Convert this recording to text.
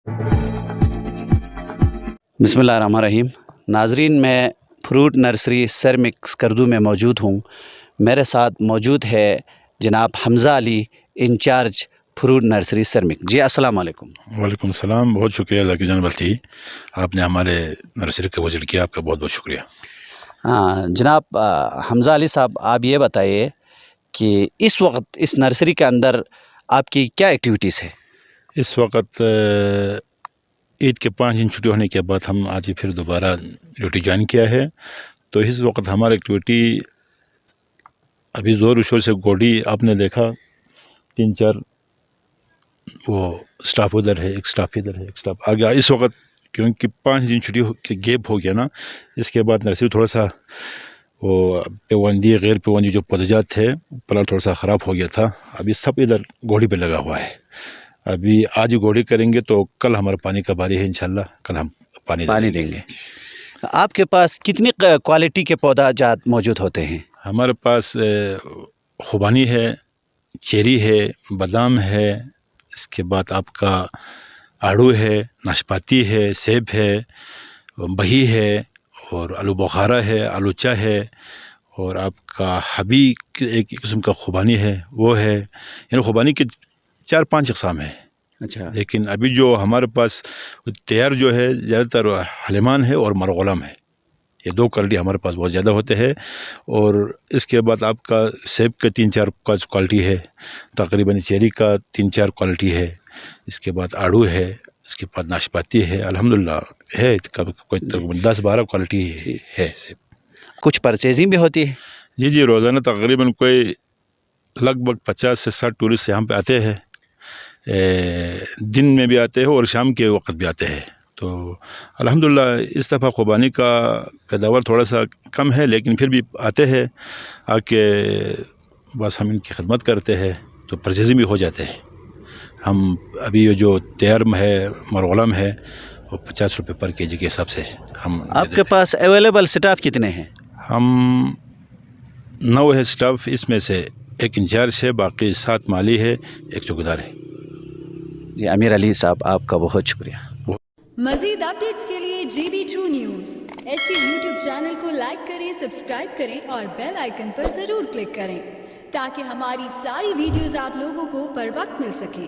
بسم اللہ الرحمن الرحیم. ناظرین، میں فروٹ نرسری سرمک اسکردو میں موجود ہوں. میرے ساتھ موجود ہے جناب Hamza Ali, incharge fruit nursery سرمک. جی السلام علیکم. وعلیکم السلام. بہت شکریہ ذاکر جان بلتی، آپ نے ہمارے نرسری کا وزٹ کیا، آپ کا بہت بہت شکریہ. جناب حمزہ علی صاحب، آپ یہ بتائیے کہ اس وقت اس نرسری کے اندر آپ کی کیا ایکٹیویٹیز ہے؟ اس وقت عید کے 5 دن چھٹی ہونے کے بعد ہم آج پھر دوبارہ ڈیوٹی جوائن کیا ہے. تو اس وقت ہماری ایکٹیویٹی ابھی زور و شور سے گوڈی آپ نے دیکھا 3-4 وہ سٹاف ادھر ہے، ایک سٹاف ادھر ہے، ایک سٹاف آگے. اس وقت کیونکہ 5 دن چھٹی کے گیپ ہو گیا نا، اس کے بعد نرسری تھوڑا سا وہ پیوندی غیر پیوندی جو پودجات تھے پلاٹ تھوڑا سا خراب ہو گیا تھا. ابھی سب ادھر گوڑی پہ لگا ہوا ہے. ابھی آج گوڑی کریں گے تو کل ہمارا پانی کا باری ہے، انشاءاللہ کل ہم پانی دیں گے. آپ کے پاس کتنی کوالٹی کے پودا جات موجود ہوتے ہیں؟ ہمارے پاس خوبانی ہے، چیری ہے، بادام ہے، اس کے بعد آپ کا آڑو ہے، ناشپاتی ہے، سیب ہے، بہی ہے، اور آلو بخارا ہے، آلوچا ہے، اور آپ کا حبی ایک قسم کا خوبانی ہے وہ ہے. یعنی خوبانی کے 4-5 اقسام ہیں. اچھا. لیکن ابھی جو ہمارے پاس تیار جو ہے زیادہ تر حلیمان ہے اور مرغلم ہے. یہ 2 کوالٹی ہمارے پاس بہت زیادہ ہوتے ہیں. اور اس کے بعد آپ کا سیب کا 3-4 کوالٹی ہے، تقریباً چیری کا 3-4 کوالٹی ہے، اس کے بعد آڑو ہے، اس کے بعد ناشپاتی ہے. الحمدللہ ہے کوئی 10-12 کوالٹی ہے سیب. کچھ پرچیزنگ بھی ہوتی ہے؟ جی روزانہ تقریباً کوئی لگ بھگ 50 سے 60 ٹورسٹ یہاں پہ آتے ہیں. دن میں بھی آتے ہیں اور شام کے وقت بھی آتے ہیں. تو الحمدللہ اس دفعہ خوبانی کا پیداوار تھوڑا سا کم ہے، لیکن پھر بھی آتے ہیں آ کے بس ہم ان کی خدمت کرتے ہیں تو پرچیزنگ بھی ہو جاتے ہیں. ہم ابھی جو تیار ہے مرغلم ہے وہ 50 روپے پر کیجی کے حساب سے ہم. آپ کے پاس اویلیبل سٹاف کتنے ہیں؟ ہم 9 ہے سٹاف، اس میں سے 1 انچارج ہے، باقی 7 مالی ہے، 1 چوکیدار ہے. جی امیر علی صاحب، آپ کا بہت شکریہ. مزید اپڈیٹس کے لیے GB2 news HT YouTube channel کو لائک کریں، سبسکرائب کریں اور بیل آئیکن پر ضرور کلک کریں تاکہ ہماری ساری ویڈیوز آپ لوگوں کو پر وقت مل سکیں.